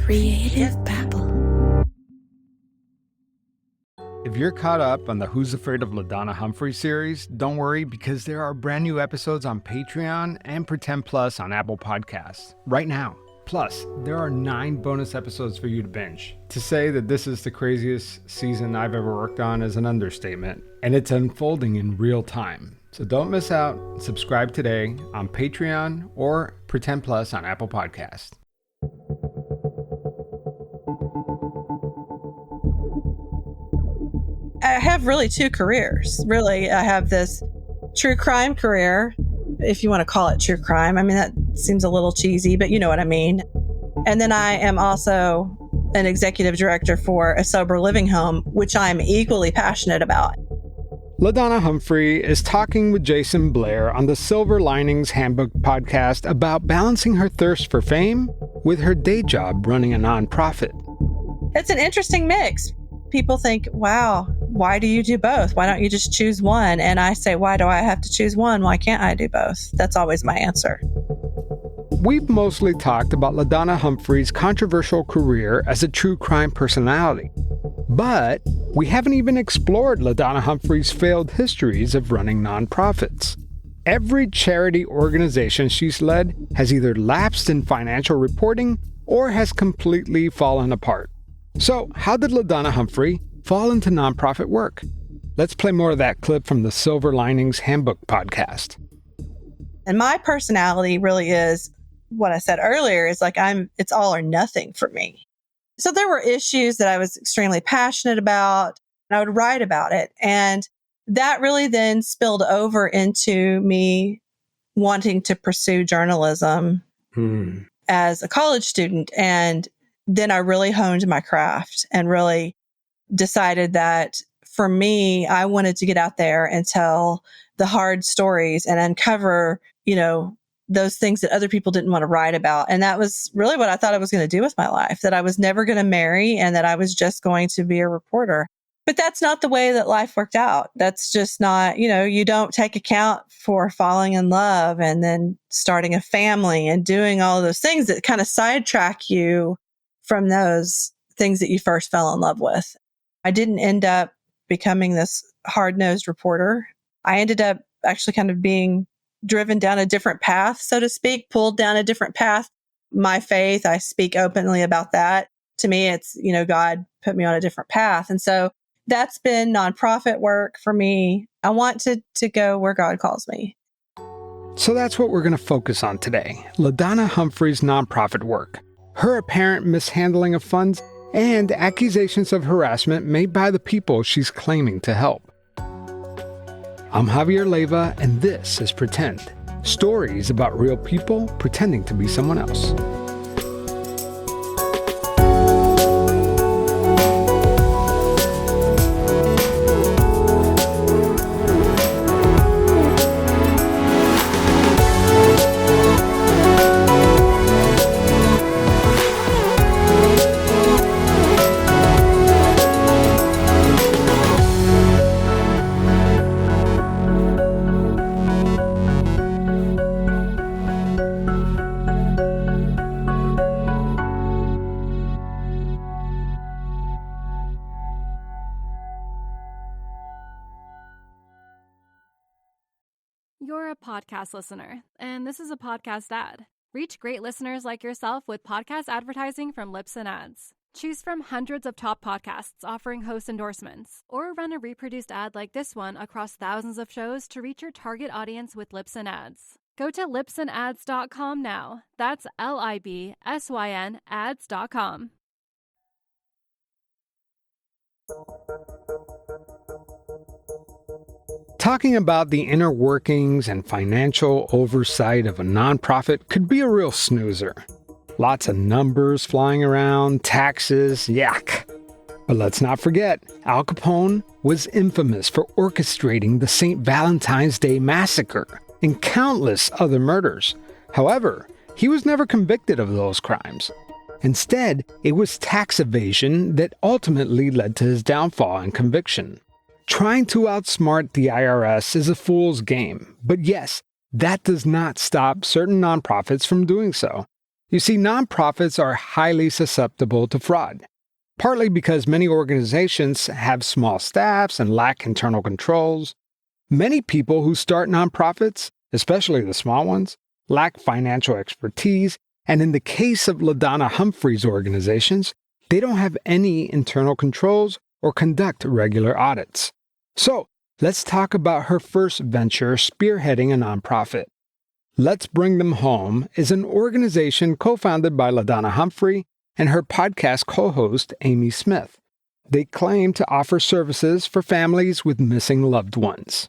Creative Babble. If you're caught up on the Who's Afraid of LaDonna Humphrey series, don't worry because there are brand new episodes on Patreon and Pretend Plus on Apple Podcasts right now. Plus, there are 9 bonus episodes for you to binge. To say that this is the craziest season I've ever worked on is an understatement, and it's unfolding in real time. So don't miss out. Subscribe today on Patreon or Pretend Plus on Apple Podcasts. I have really 2 careers. Really, I have this true crime career, if you want to call it true crime. I mean, that seems a little cheesy, but you know what I mean. And then I am also an executive director for a sober living home, which I'm equally passionate about. LaDonna Humphrey is talking with Jayson Blair on the Silver Linings Handbook podcast about balancing her thirst for fame with her day job running a nonprofit. It's an interesting mix. People think, wow, why do you do both? Why don't you just choose one? And I say, why do I have to choose one? Why can't I do both? That's always my answer. We've mostly talked about LaDonna Humphrey's controversial career as a true crime personality. But we haven't even explored LaDonna Humphrey's failed histories of running nonprofits. Every charity organization she's led has either lapsed in financial reporting or has completely fallen apart. So, how did LaDonna Humphrey fall into nonprofit work? Let's play more of that clip from the Silver Linings Handbook podcast. And my personality really is what I said earlier is like it's all or nothing for me. So there were issues that I was extremely passionate about, and I would write about it. And that really then spilled over into me wanting to pursue journalism as a college student. And then I really honed my craft and really decided that for me, I wanted to get out there and tell the hard stories and uncover, those things that other people didn't want to write about. And that was really what I thought I was going to do with my life, that I was never going to marry and that I was just going to be a reporter. But that's not the way that life worked out. That's just not, you don't take account for falling in love and then starting a family and doing all of those things that kind of sidetrack you from those things that you first fell in love with. I didn't end up becoming this hard-nosed reporter. I ended up actually kind of being driven down a different path, so to speak, pulled down a different path. My faith, I speak openly about that. To me, it's, God put me on a different path. And so that's been nonprofit work for me. I want to go where God calls me. So that's what we're going to focus on today. LaDonna Humphrey's nonprofit work, her apparent mishandling of funds, and accusations of harassment made by the people she's claiming to help. I'm Javier Leyva, and this is Pretend. Stories about real people pretending to be someone else. You're a podcast listener, and this is a podcast ad. Reach great listeners like yourself with podcast advertising from Lips and Ads. Choose from hundreds of top podcasts offering host endorsements, or run a reproduced ad like this one across thousands of shows to reach your target audience with Lips and Ads. Go to lipsandads.com now. That's LIBSYN ads.com. Talking about the inner workings and financial oversight of a nonprofit could be a real snoozer. Lots of numbers flying around, taxes, yuck. But let's not forget, Al Capone was infamous for orchestrating the St. Valentine's Day Massacre and countless other murders. However, he was never convicted of those crimes. Instead, it was tax evasion that ultimately led to his downfall and conviction. Trying to outsmart the IRS is a fool's game, but yes, that does not stop certain nonprofits from doing so. You see, nonprofits are highly susceptible to fraud, partly because many organizations have small staffs and lack internal controls. Many people who start nonprofits, especially the small ones, lack financial expertise, and in the case of LaDonna Humphrey's organizations, they don't have any internal controls or conduct regular audits. So, let's talk about her first venture spearheading a nonprofit. Let's Bring Them Home is an organization co-founded by LaDonna Humphrey and her podcast co-host, Amy Smith. They claim to offer services for families with missing loved ones.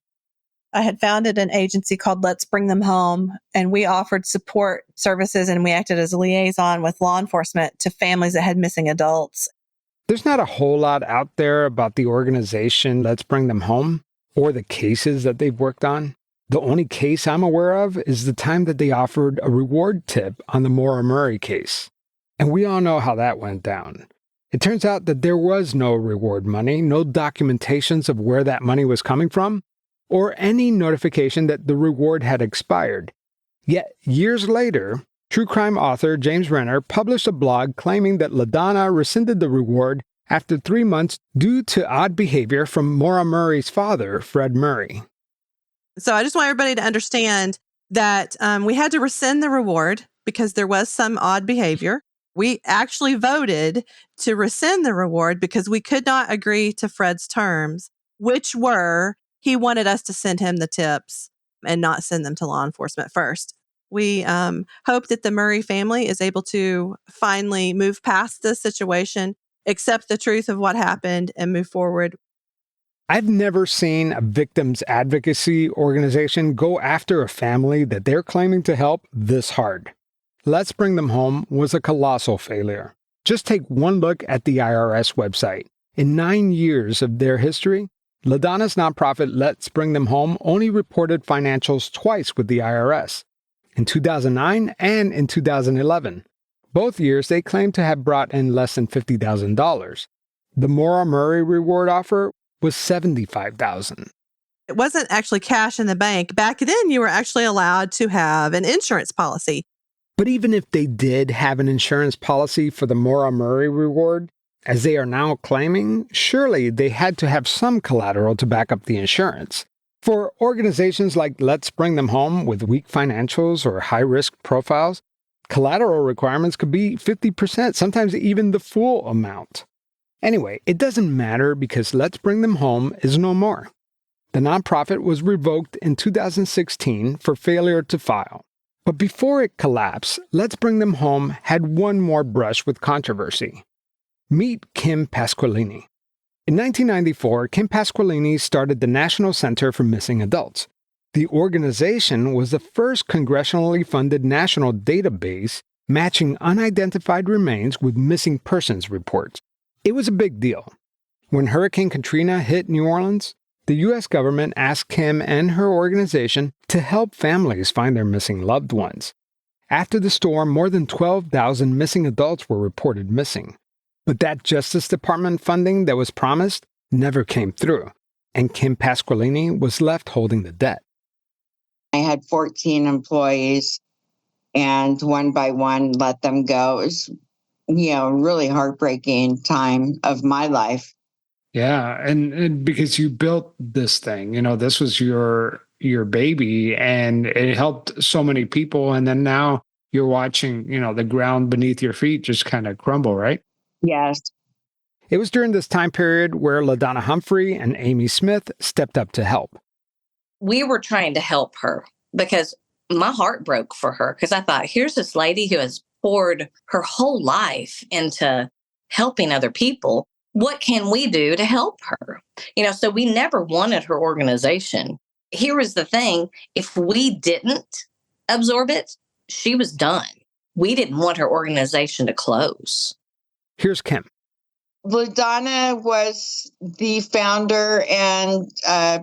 I had founded an agency called Let's Bring Them Home, and we offered support services and we acted as a liaison with law enforcement to families that had missing adults. There's not a whole lot out there about the organization Let's Bring Them Home or the cases that they've worked on. The only case I'm aware of is the time that they offered a reward tip on the Maura Murray case. And we all know how that went down. It turns out that there was no reward money, no documentations of where that money was coming from, or any notification that the reward had expired. Yet, years later, true crime author James Renner published a blog claiming that LaDonna rescinded the reward after 3 months due to odd behavior from Maura Murray's father, Fred Murray. So I just want everybody to understand that we had to rescind the reward because there was some odd behavior. We actually voted to rescind the reward because we could not agree to Fred's terms, which were he wanted us to send him the tips and not send them to law enforcement first. We hope that the Murray family is able to finally move past this situation, accept the truth of what happened, and move forward. I've never seen a victims advocacy organization go after a family that they're claiming to help this hard. Let's Bring Them Home was a colossal failure. Just take one look at the IRS website. In 9 years of their history, LaDonna's nonprofit Let's Bring Them Home only reported financials twice with the IRS, in 2009 and in 2011. Both years they claimed to have brought in less than $50,000. The Maura Murray reward offer was $75,000. It wasn't actually cash in the bank. Back then, you were actually allowed to have an insurance policy. But even if they did have an insurance policy for the Maura Murray reward, as they are now claiming, surely they had to have some collateral to back up the insurance. For organizations like Let's Bring Them Home with weak financials or high-risk profiles, collateral requirements could be 50%, sometimes even the full amount. Anyway, it doesn't matter because Let's Bring Them Home is no more. The nonprofit was revoked in 2016 for failure to file. But before it collapsed, Let's Bring Them Home had one more brush with controversy. Meet Kim Pasqualini. In 1994, Kim Pasqualini started the National Center for Missing Adults. The organization was the first congressionally funded national database matching unidentified remains with missing persons reports. It was a big deal. When Hurricane Katrina hit New Orleans, the U.S. government asked Kim and her organization to help families find their missing loved ones. After the storm, more than 12,000 missing adults were reported missing. But that Justice Department funding that was promised never came through, and Kim Pasqualini was left holding the debt. I had 14 employees, and one by one let them go. It was, really heartbreaking time of my life. Yeah, and because you built this thing, this was your baby, and it helped so many people, and then now you're watching, the ground beneath your feet just kind of crumble, right? Yes. It was during this time period where LaDonna Humphrey and Amy Smith stepped up to help. We were trying to help her because my heart broke for her because I thought, here's this lady who has poured her whole life into helping other people. What can we do to help her? So we never wanted her organization. Here was the thing. If we didn't absorb it, she was done. We didn't want her organization to close. Here's Kim. LaDonna was the founder and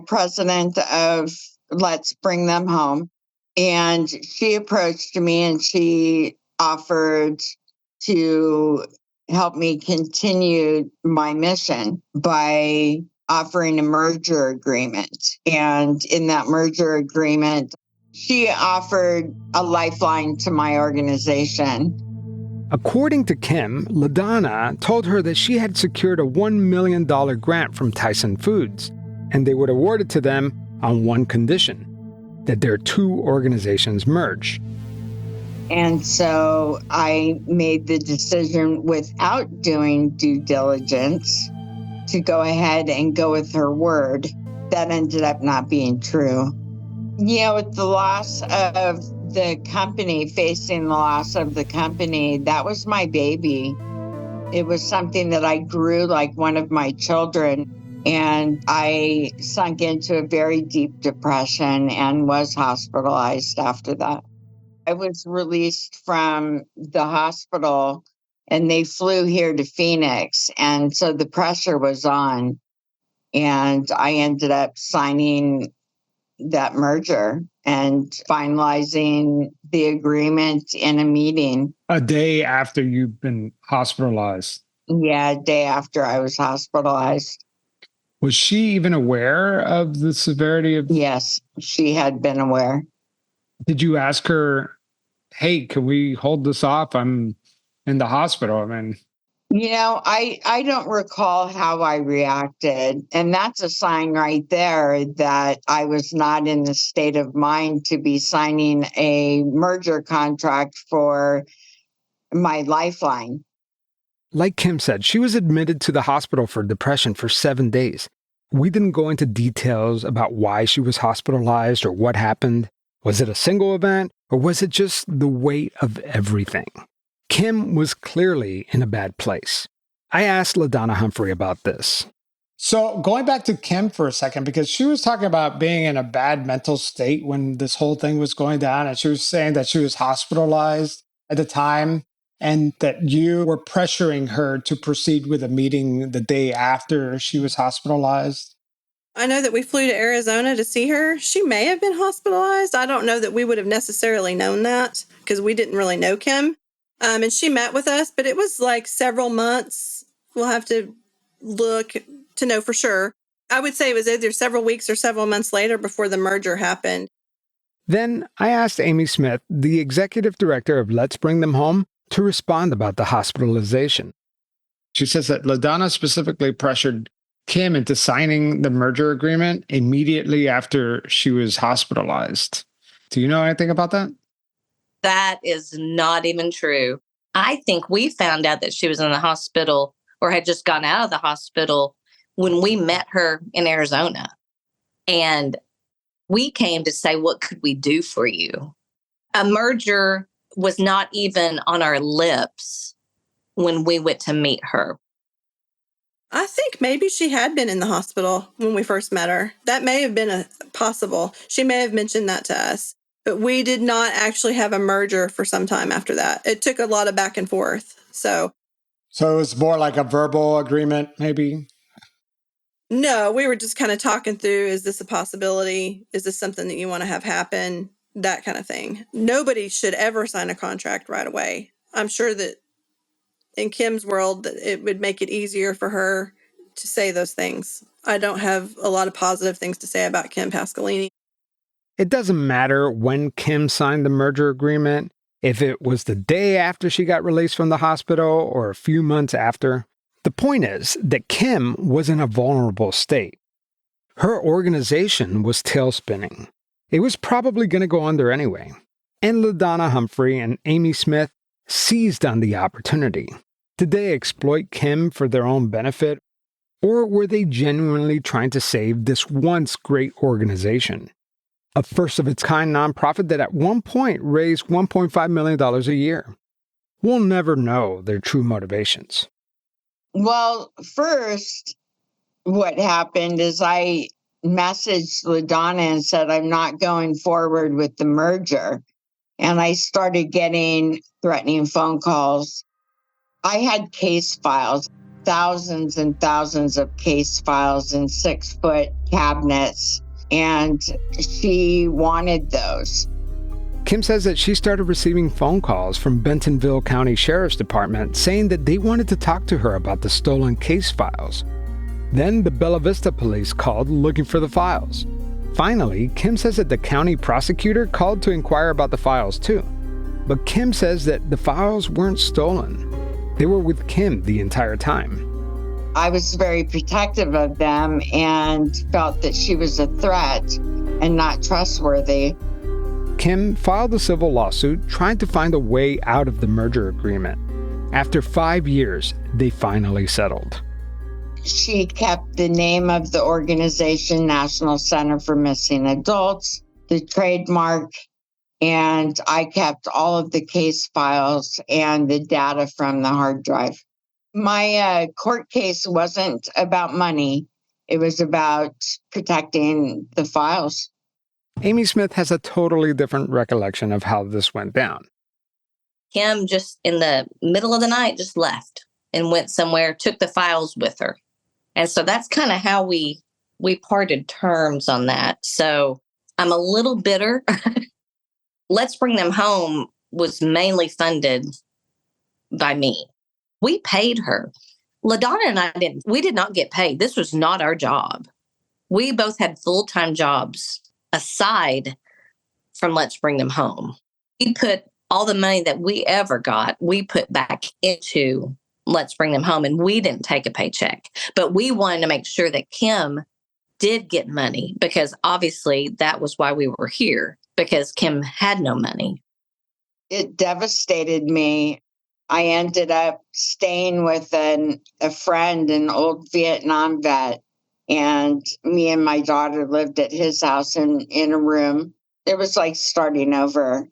president of Let's Bring Them Home. And she approached me and she offered to help me continue my mission by offering a merger agreement. And in that merger agreement, she offered a lifeline to my organization. According to Kim, LaDonna told her that she had secured a $1 million grant from Tyson Foods, and they would award it to them on one condition, that their two organizations merge. And so I made the decision without doing due diligence to go ahead and go with her word. That ended up not being true. With the loss of the company, facing the loss of the company, that was my baby. It was something that I grew like one of my children. And I sunk into a very deep depression and was hospitalized after that. I was released from the hospital and they flew here to Phoenix. And so the pressure was on. And I ended up signing that merger and finalizing the agreement in a meeting. A day after you've been hospitalized? Yeah, a day after I was hospitalized. Was she even aware of the severity of... Yes, she had been aware. Did you ask her, hey, can we hold this off? I'm in the hospital. I mean... I don't recall how I reacted. And that's a sign right there that I was not in the state of mind to be signing a merger contract for my lifeline. Like Kim said, she was admitted to the hospital for depression for 7 days. We didn't go into details about why she was hospitalized or what happened. Was it a single event, or was it just the weight of everything? Kim was clearly in a bad place. I asked LaDonna Humphrey about this. So going back to Kim for a second, because she was talking about being in a bad mental state when this whole thing was going down, and she was saying that she was hospitalized at the time and that you were pressuring her to proceed with a meeting the day after she was hospitalized. I know that we flew to Arizona to see her. She may have been hospitalized. I don't know that we would have necessarily known that because we didn't really know Kim. And she met with us, but it was like several months. We'll have to look to know for sure. I would say it was either several weeks or several months later before the merger happened. Then I asked Amy Smith, the executive director of Let's Bring Them Home, to respond about the hospitalization. She says that LaDonna specifically pressured Kim into signing the merger agreement immediately after she was hospitalized. Do you know anything about that? That is not even true. I think we found out that she was in the hospital or had just gotten out of the hospital when we met her in Arizona. And we came to say, what could we do for you? A merger was not even on our lips when we went to meet her. I think maybe she had been in the hospital when we first met her. That may have been possible. She may have mentioned that to us. But we did not actually have a merger for some time after that. It took a lot of back and forth. So it was more like a verbal agreement, maybe? No, we were just kind of talking through, is this a possibility? Is this something that you want to have happen? That kind of thing. Nobody should ever sign a contract right away. I'm sure that in Kim's world, that it would make it easier for her to say those things. I don't have a lot of positive things to say about Kim Pasqualini. It doesn't matter when Kim signed the merger agreement, if it was the day after she got released from the hospital or a few months after. The point is that Kim was in a vulnerable state. Her organization was tailspinning. It was probably going to go under anyway. And LaDonna Humphrey and Amy Smith seized on the opportunity. Did they exploit Kim for their own benefit? Or were they genuinely trying to save this once great organization? A first-of-its-kind nonprofit that at one point raised $1.5 million a year. We'll never know their true motivations. Well, first, what happened is I messaged LaDonna and said, I'm not going forward with the merger. And I started getting threatening phone calls. I had case files, thousands and thousands of case files in 6-foot cabinets. And she wanted those. Kim says that she started receiving phone calls from Bentonville County Sheriff's Department saying that they wanted to talk to her about the stolen case files. Then the Bella Vista police called looking for the files. Finally, Kim says that the county prosecutor called to inquire about the files too. But Kim says that the files weren't stolen. They were with Kim the entire time. I was very protective of them and felt that she was a threat and not trustworthy. Kim filed a civil lawsuit trying to find a way out of the merger agreement. After 5 years, they finally settled. She kept the name of the organization, National Center for Missing Adults, the trademark, and I kept all of the case files and the data from the hard drive. My court case wasn't about money. It was about protecting the files. Amy Smith has a totally different recollection of how this went down. Kim just in the middle of the night just left and went somewhere, took the files with her. And so that's kind of how we parted terms on that. So I'm a little bitter. Let's Bring Them Home was mainly funded by me. We paid her. LaDonna and I did not get paid. This was not our job. We both had full-time jobs aside from Let's Bring Them Home. We put all the money that we ever got, we put back into Let's Bring Them Home, and we didn't take a paycheck. But we wanted to make sure that Kim did get money, because obviously that was why we were here, because Kim had no money. It devastated me. I ended up staying with a friend, an old Vietnam vet, and me and my daughter lived at his house in a room. It was like starting over.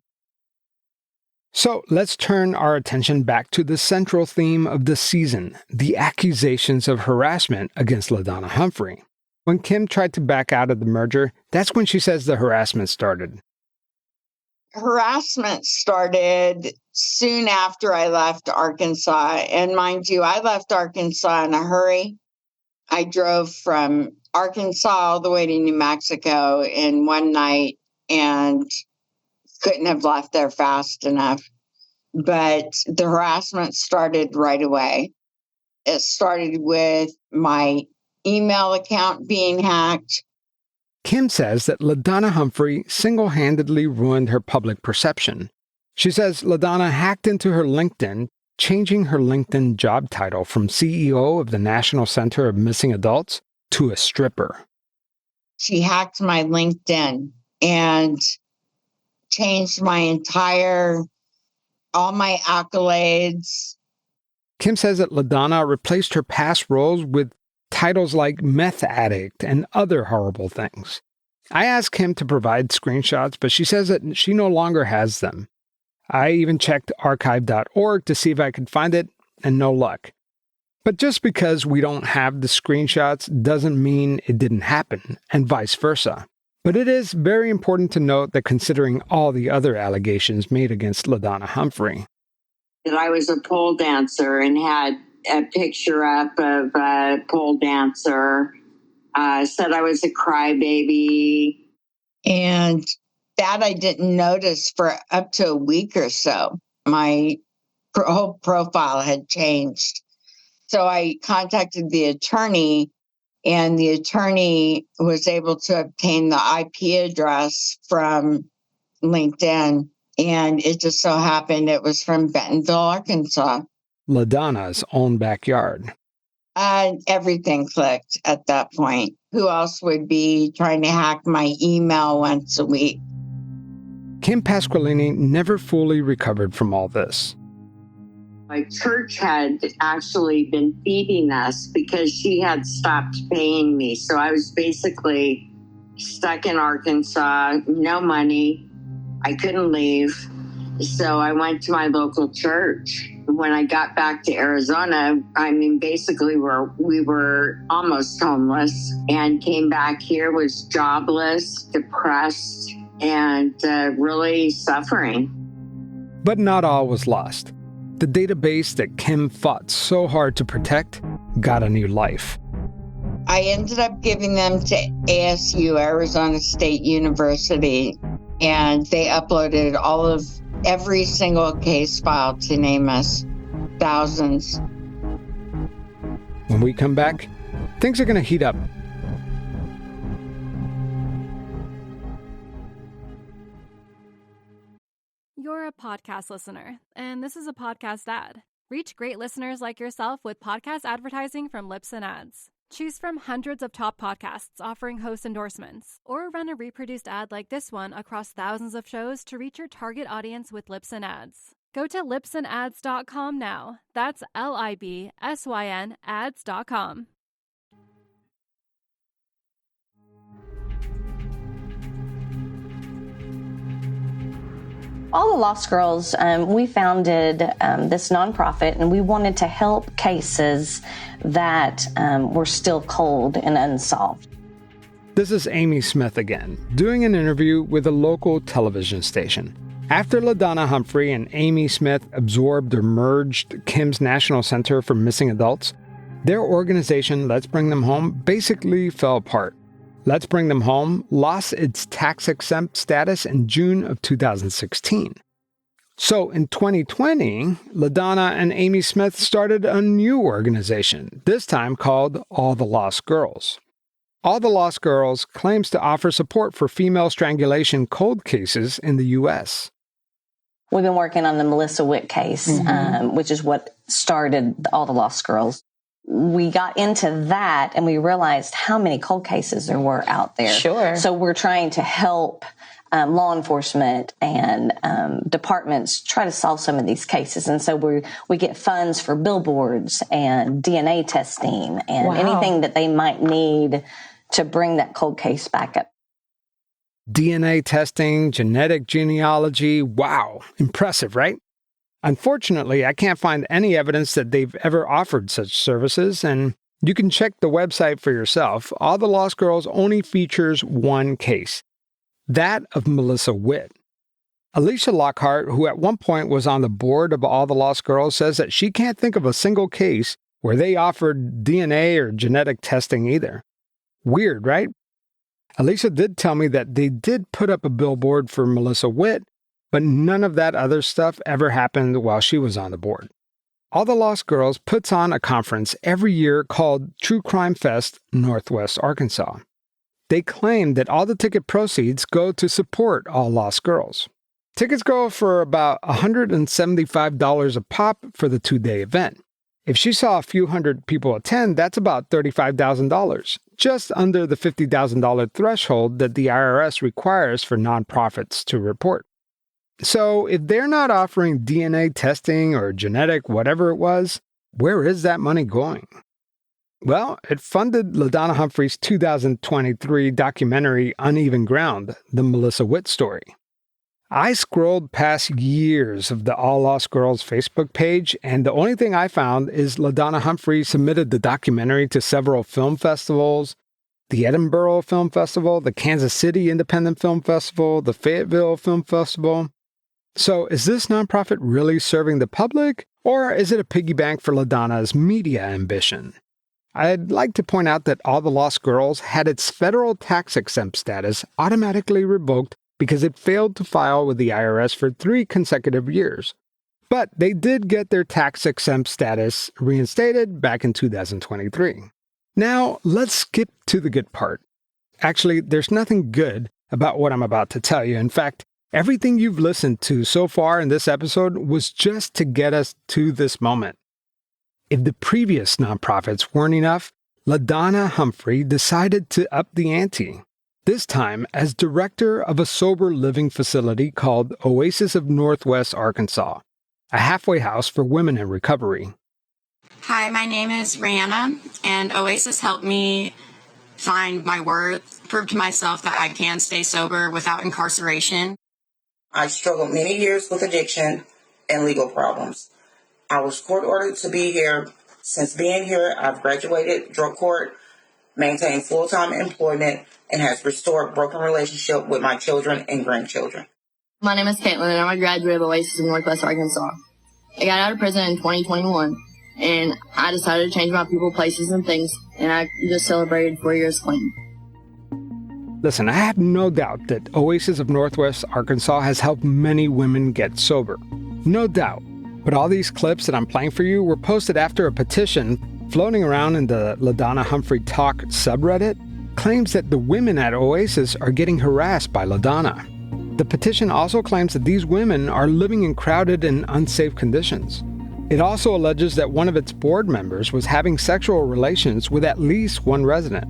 So let's turn our attention back to the central theme of the season, the accusations of harassment against LaDonna Humphrey. When Kim tried to back out of the merger, that's when she says the harassment started. Harassment started soon after I left Arkansas. And mind you, I left Arkansas in a hurry. I drove from Arkansas all the way to New Mexico in one night and couldn't have left there fast enough. But the harassment started right away. It started with my email account being hacked. Kim says that LaDonna Humphrey single-handedly ruined her public perception. She says LaDonna hacked into her LinkedIn, changing her LinkedIn job title from CEO of the National Center of Missing Adults to a stripper. She hacked my LinkedIn and changed all my accolades. Kim says that LaDonna replaced her past roles with titles like meth addict and other horrible things. I asked Kim to provide screenshots, but she says that she no longer has them. I even checked archive.org to see if I could find it, and no luck. But just because we don't have the screenshots doesn't mean it didn't happen, and vice versa. But it is very important to note that considering all the other allegations made against LaDonna Humphrey, that I was a pole dancer and had a picture up of a pole dancer, said I was a crybaby. And that I didn't notice for up to a week or so. My whole profile had changed. So I contacted the attorney, and the attorney was able to obtain the IP address from LinkedIn. And it just so happened it was from Bentonville, Arkansas. LaDonna's own backyard. Everything clicked at that point. Who else would be trying to hack my email once a week? Kim Pasqualini never fully recovered from all this. My church had actually been feeding us because she had stopped paying me. So I was basically stuck in Arkansas, no money. I couldn't leave. So I went to my local church. When I got back to Arizona, basically we were almost homeless, and came back here, was jobless, depressed, and really suffering. But not all was lost. The database that Kim fought so hard to protect got a new life. I ended up giving them to ASU, Arizona State University, and they uploaded every single case file, to name us, thousands. When we come back, things are going to heat up. You're a podcast listener, and this is a podcast ad. Reach great listeners like yourself with podcast advertising from Lips and Ads. Choose from hundreds of top podcasts offering host endorsements, or run a reproduced ad like this one across thousands of shows to reach your target audience with Lips and Ads. Go to lipsandads.com now. That's LIBSYN ads.com. All the Lost Girls, we founded this nonprofit, and we wanted to help cases that were still cold and unsolved. This is Amy Smith again, doing an interview with a local television station. After LaDonna Humphrey and Amy Smith absorbed or merged Kim's National Center for Missing Adults, their organization, Let's Bring Them Home, basically fell apart. Let's Bring Them Home lost its tax-exempt status in June of 2016. So in 2020, LaDonna and Amy Smith started a new organization, this time called All the Lost Girls. All the Lost Girls claims to offer support for female strangulation cold cases in the U.S. We've been working on the Melissa Witt case, which is what started All the Lost Girls. We got into that and we realized how many cold cases there were out there. Sure. So we're trying to help law enforcement and departments try to solve some of these cases. And so we get funds for billboards and DNA testing and anything that they might need to bring that cold case back up. DNA testing, genetic genealogy, wow, impressive, right? Unfortunately, I can't find any evidence that they've ever offered such services, and you can check the website for yourself. All the Lost Girls only features one case, that of Melissa Witt. Alicia Lockhart, who at one point was on the board of All the Lost Girls, says that she can't think of a single case where they offered DNA or genetic testing either. Weird, right? Alicia did tell me that they did put up a billboard for Melissa Witt, but none of that other stuff ever happened while she was on the board. All the Lost Girls puts on a conference every year called True Crime Fest Northwest Arkansas. They claim that all the ticket proceeds go to support All Lost Girls. Tickets go for about $175 a pop for the 2-day event. If she saw a few hundred people attend, that's about $35,000, just under the $50,000 threshold that the IRS requires for nonprofits to report. So if they're not offering DNA testing or genetic whatever it was, where is that money going? Well, it funded LaDonna Humphrey's 2023 documentary Uneven Ground, the Melissa Witt story. I scrolled past years of the All Lost Girls Facebook page, and the only thing I found is LaDonna Humphrey submitted the documentary to several film festivals, the Edinburgh Film Festival, the Kansas City Independent Film Festival, the Fayetteville Film Festival. So is this nonprofit really serving the public, or is it a piggy bank for LaDonna's media ambition? I'd like to point out that All the Lost Girls had its federal tax-exempt status automatically revoked because it failed to file with the IRS for 3 consecutive years. But they did get their tax-exempt status reinstated back in 2023. Now, let's skip to the good part. Actually, there's nothing good about what I'm about to tell you. In fact, everything you've listened to so far in this episode was just to get us to this moment. If the previous nonprofits weren't enough, LaDonna Humphrey decided to up the ante. This time as director of a sober living facility called Oasis of Northwest Arkansas, a halfway house for women in recovery. Hi, my name is Rihanna, and Oasis helped me find my worth, prove to myself that I can stay sober without incarceration. I struggled many years with addiction and legal problems. I was court ordered to be here. Since being here, I've graduated drug court, maintained full-time employment, and has restored broken relationship with my children and grandchildren. My name is Caitlin, and I'm a graduate of Oasis in Northwest Arkansas. I got out of prison in 2021, and I decided to change my people, places, and things, and I just celebrated 4 years clean. Listen, I have no doubt that Oasis of Northwest Arkansas has helped many women get sober. No doubt. But all these clips that I'm playing for you were posted after a petition floating around in the LaDonna Humphrey Talk subreddit claims that the women at Oasis are getting harassed by LaDonna. The petition also claims that these women are living in crowded and unsafe conditions. It also alleges that one of its board members was having sexual relations with at least one resident.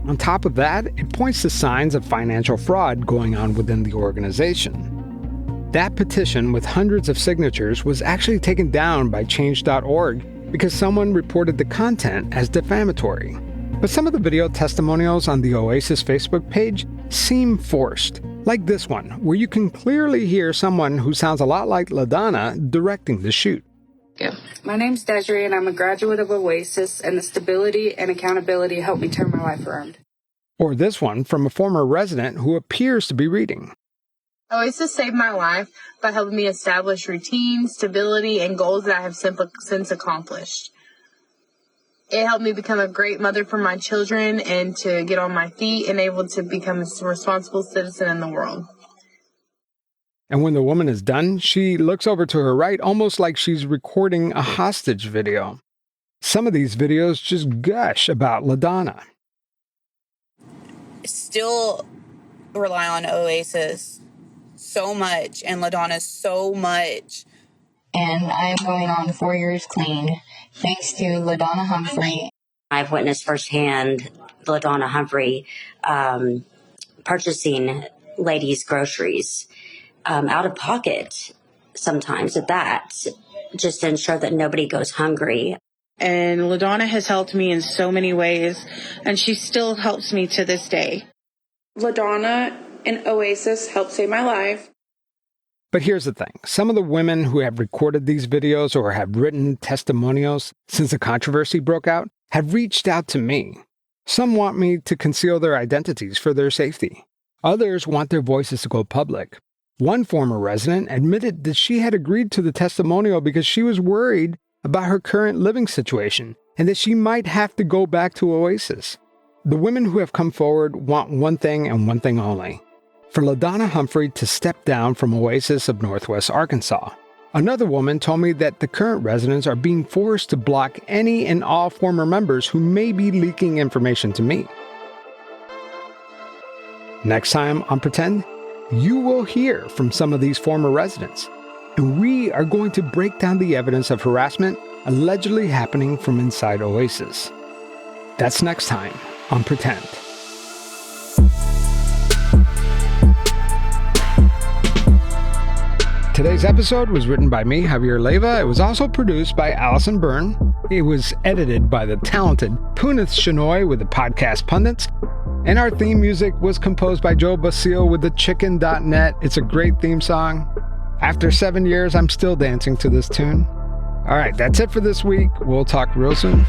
On top of that, it points to signs of financial fraud going on within the organization. That petition, with hundreds of signatures, was actually taken down by Change.org because someone reported the content as defamatory. But some of the video testimonials on the Oasis Facebook page seem forced, like this one, where you can clearly hear someone who sounds a lot like LaDonna directing the shoot. My name's Desiree, and I'm a graduate of Oasis, and the stability and accountability helped me turn my life around. Or this one from a former resident who appears to be reading. Oasis saved my life by helping me establish routine, stability, and goals that I have since accomplished. It helped me become a great mother for my children and to get on my feet and able to become a responsible citizen in the world. And when the woman is done, she looks over to her right, almost like she's recording a hostage video. Some of these videos just gush about LaDonna. Still rely on Oasis so much, and LaDonna so much. And I'm going on 4 years clean, thanks to LaDonna Humphrey. I've witnessed firsthand LaDonna Humphrey purchasing ladies' groceries out of pocket sometimes at that, just to ensure that nobody goes hungry. And LaDonna has helped me in so many ways, and she still helps me to this day. LaDonna and Oasis helped save my life. But here's the thing. Some of the women who have recorded these videos or have written testimonials since the controversy broke out have reached out to me. Some want me to conceal their identities for their safety. Others want their voices to go public. One former resident admitted that she had agreed to the testimonial because she was worried about her current living situation and that she might have to go back to Oasis. The women who have come forward want one thing and one thing only: for LaDonna Humphrey to step down from Oasis of Northwest Arkansas. Another woman told me that the current residents are being forced to block any and all former members who may be leaking information to me. Next time on Pretend, you will hear from some of these former residents, and we are going to break down the evidence of harassment allegedly happening from inside Oasis. That's next time on Pretend. Today's episode was written by me, Javier Leyva. It was also produced by Allison Byrne. It was edited by the talented Punith Shenoy with the Podcast Pundits. And our theme music was composed by Joe Basile with the Chicken.net. It's a great theme song. After 7 years, I'm still dancing to this tune. All right, that's it for this week. We'll talk real soon.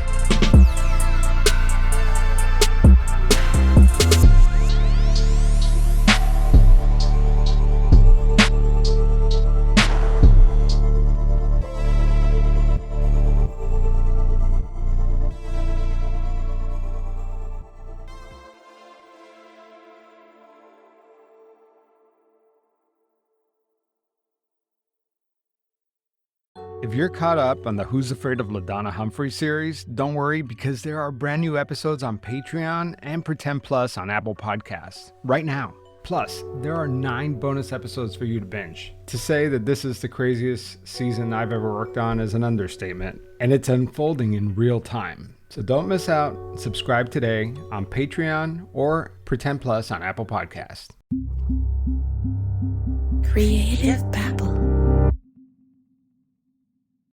If you're caught up on the Who's Afraid of LaDonna Humphrey series, don't worry, because there are brand new episodes on Patreon and Pretend Plus on Apple Podcasts right now. Plus, there are 9 bonus episodes for you to binge. To say that this is the craziest season I've ever worked on is an understatement, and it's unfolding in real time. So don't miss out. Subscribe today on Patreon or Pretend Plus on Apple Podcasts. Creative Babble.